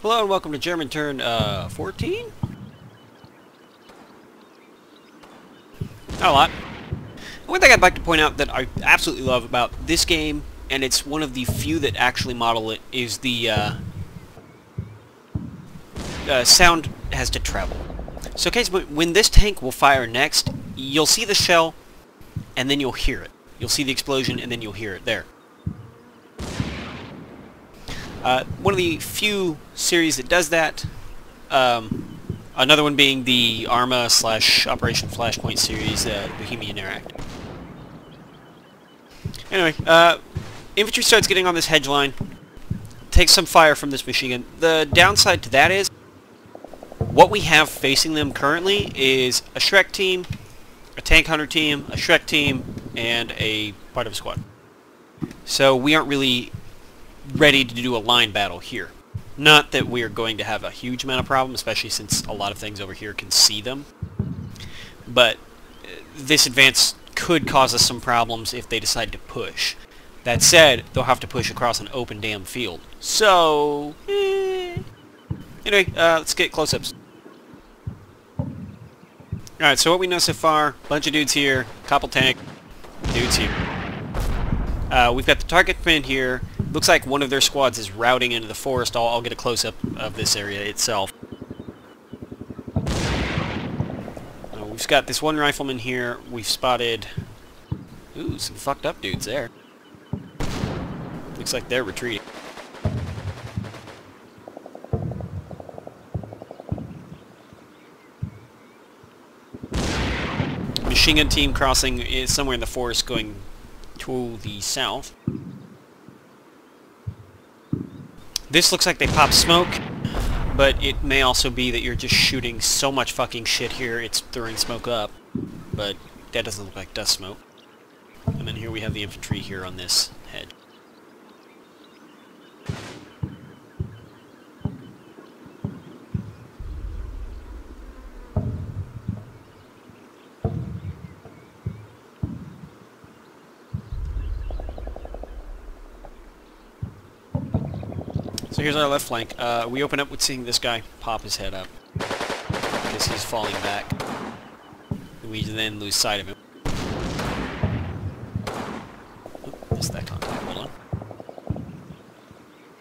Hello and welcome to German Turn 14? Not a lot. One thing I'd like to point out that I absolutely love about this game, and it's one of the few that actually model it, is the sound has to travel. So case when this tank will fire next, you'll see the shell, and then you'll hear it. You'll see the explosion, and then you'll hear it there. One of the few series that does that. Another one being the Arma / Operation Flashpoint series, Bohemian Interactive. Anyway, infantry starts getting on this hedge line. Takes some fire from this machine gun. The downside to that is, what we have facing them currently is a Shrek team, a tank hunter team, a Shrek team, and a part of a squad. So we aren't really ready to do a line battle here. Not that we're going to have a huge amount of problem, especially since a lot of things over here can see them. But this advance could cause us some problems if they decide to push. That said, they'll have to push across an open damn field. So, anyway, let's get close-ups. Alright, so what we know so far, bunch of dudes here, couple tank, dudes here. We've got the target command here. Looks like one of their squads is routing into the forest. I'll get a close-up of this area itself. We've got this one rifleman here. We've spotted... Ooh, some fucked up dudes there. Looks like they're retreating. Machine gun team crossing is somewhere in the forest going to the south. This looks like they pop smoke, but it may also be that you're just shooting so much fucking shit here it's throwing smoke up. But that doesn't look like dust smoke. And then here we have the infantry here on this hedge. So here's our left flank. We open up with seeing this guy pop his head up because he's falling back. We then lose sight of him. Oop, missed that contact. Hold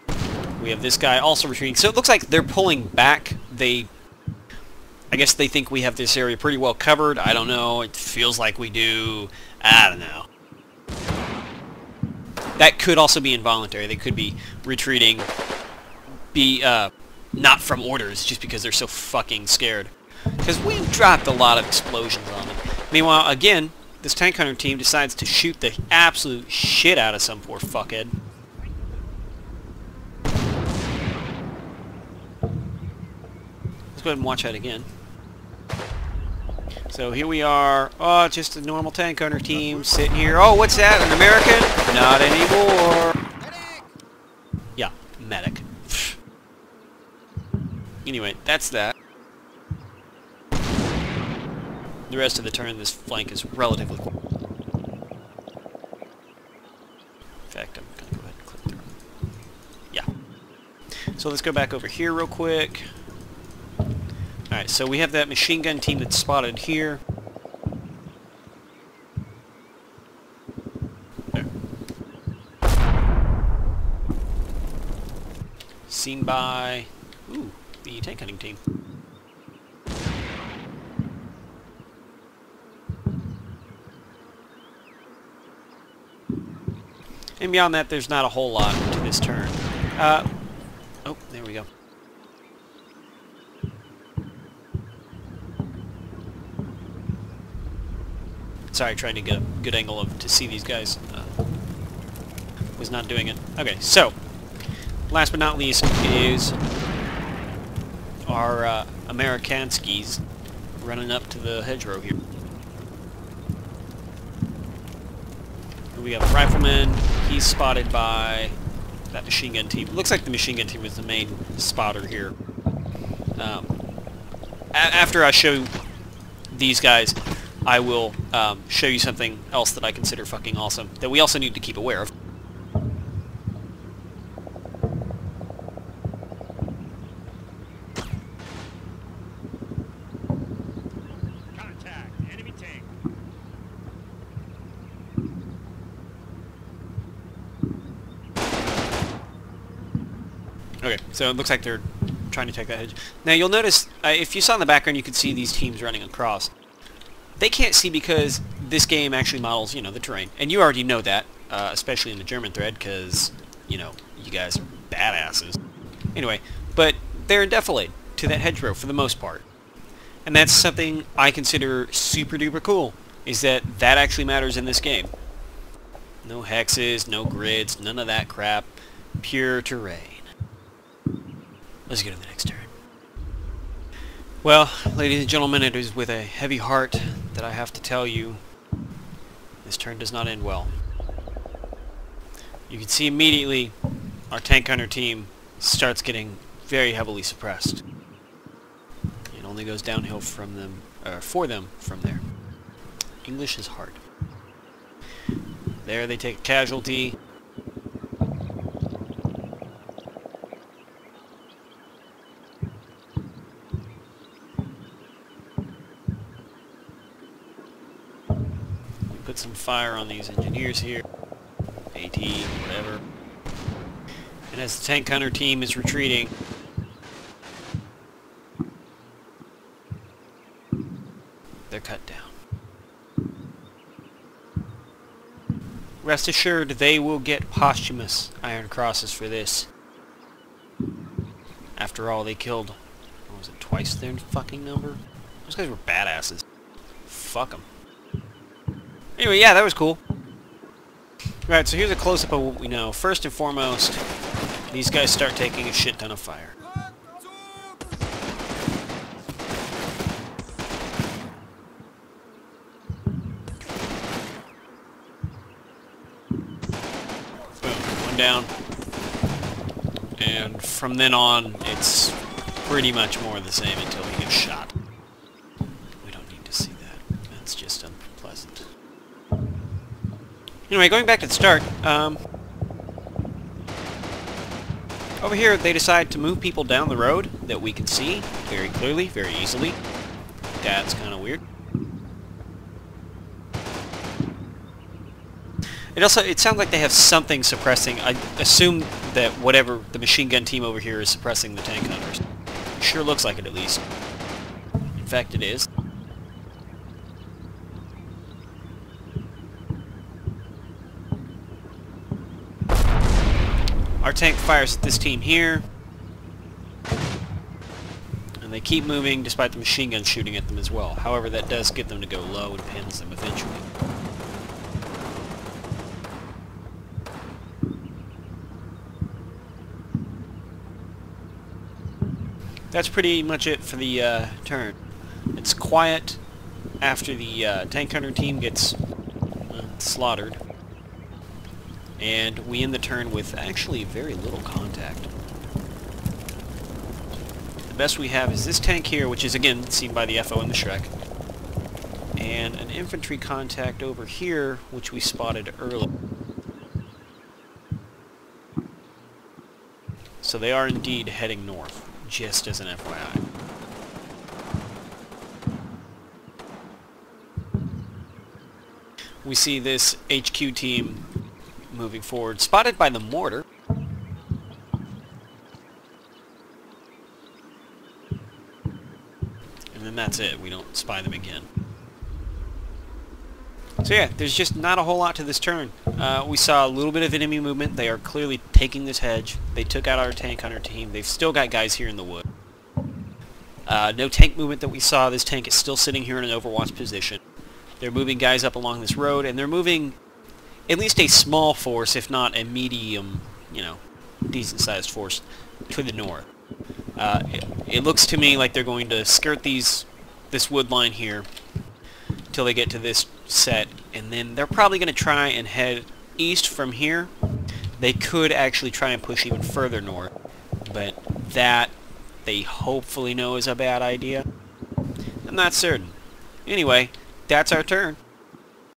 on. We have this guy also retreating. So it looks like they're pulling back. I guess they think we have this area pretty well covered. I don't know. It feels like we do. I don't know. That could also be involuntary. They could be retreating. Not from orders, just because they're so fucking scared. Because we've dropped a lot of explosions on them. Meanwhile, again, this tank hunter team decides to shoot the absolute shit out of some poor fuckhead. Let's go ahead and watch that again. So here we are. Oh, just a normal tank hunter team sitting here. Oh, what's that? An American? Not anymore. Medic! Yeah, medic. Anyway, that's that. The rest of the turn, this flank is relatively quick. In fact, I'm going to go ahead and click through. Yeah. So let's go back over here real quick. Alright, so we have that machine gun team that's spotted here. There. Seen by... Ooh. The tank hunting team. And beyond that, there's not a whole lot to this turn. Oh, there we go. Sorry, trying to get a good angle to see these guys. Was not doing it. Okay, so last but not least is our Amerikanskis running up to the hedgerow here. We have a rifleman. He's spotted by that machine gun team. Looks like the machine gun team is the main spotter here. After I show these guys, I will show you something else that I consider fucking awesome that we also need to keep aware of. Okay, so it looks like they're trying to take that hedge. Now you'll notice, if you saw in the background, you could see these teams running across. They can't see because this game actually models, you know, the terrain. And you already know that, especially in the German thread, because, you know, you guys are badasses. Anyway, but they're in defilade to that hedgerow for the most part. And that's something I consider super duper cool, is that that actually matters in this game. No hexes, no grids, none of that crap. Pure terrain. Let's get to the next turn. Well, ladies and gentlemen, it is with a heavy heart that I have to tell you this turn does not end well. You can see immediately our tank hunter team starts getting very heavily suppressed. It only goes downhill from them, for them from there. English is hard. There they take a casualty. We put some fire on these engineers here. AT, whatever. And as the tank hunter team is retreating, they're cut down. Rest assured, they will get posthumous Iron Crosses for this. After all, they killed, what was it, twice their fucking number? Those guys were badasses. Fuck them. Anyway, yeah, that was cool. Right, so here's a close-up of what we know. First and foremost, these guys start taking a shit ton of fire. Down, and from then on it's pretty much more of the same until he gets shot. We don't need to see that. That's just unpleasant. Anyway, going back to the start, over here they decide to move people down the road that we can see very clearly, very easily. That's kind of weird. It sounds like they have something suppressing. I assume that whatever the machine gun team over here is suppressing the tank hunters. It sure looks like it, at least. In fact, it is. Our tank fires at this team here. And they keep moving despite the machine gun shooting at them as well. However, that does get them to go low and pins them eventually. That's pretty much it for the turn. It's quiet after the tank hunter team gets slaughtered. And we end the turn with actually very little contact. The best we have is this tank here, which is again seen by the FO and the Shrek. And an infantry contact over here, which we spotted earlier. So they are indeed heading north. Just as an FYI. We see this HQ team moving forward, spotted by the mortar. And then that's it. We don't spy them again. So yeah, there's just not a whole lot to this turn. We saw a little bit of enemy movement. They are clearly taking this hedge. They took out our tank hunter team. They've still got guys here in the wood. No tank movement that we saw. This tank is still sitting here in an overwatch position. They're moving guys up along this road, and they're moving at least a small force, if not a medium, you know, decent-sized force to the north. It looks to me like they're going to skirt this wood line here till they get to this set, and then they're probably going to try and head east from here. They could actually try and push even further north, but that they hopefully know is a bad idea. I'm not certain. Anyway, that's our turn.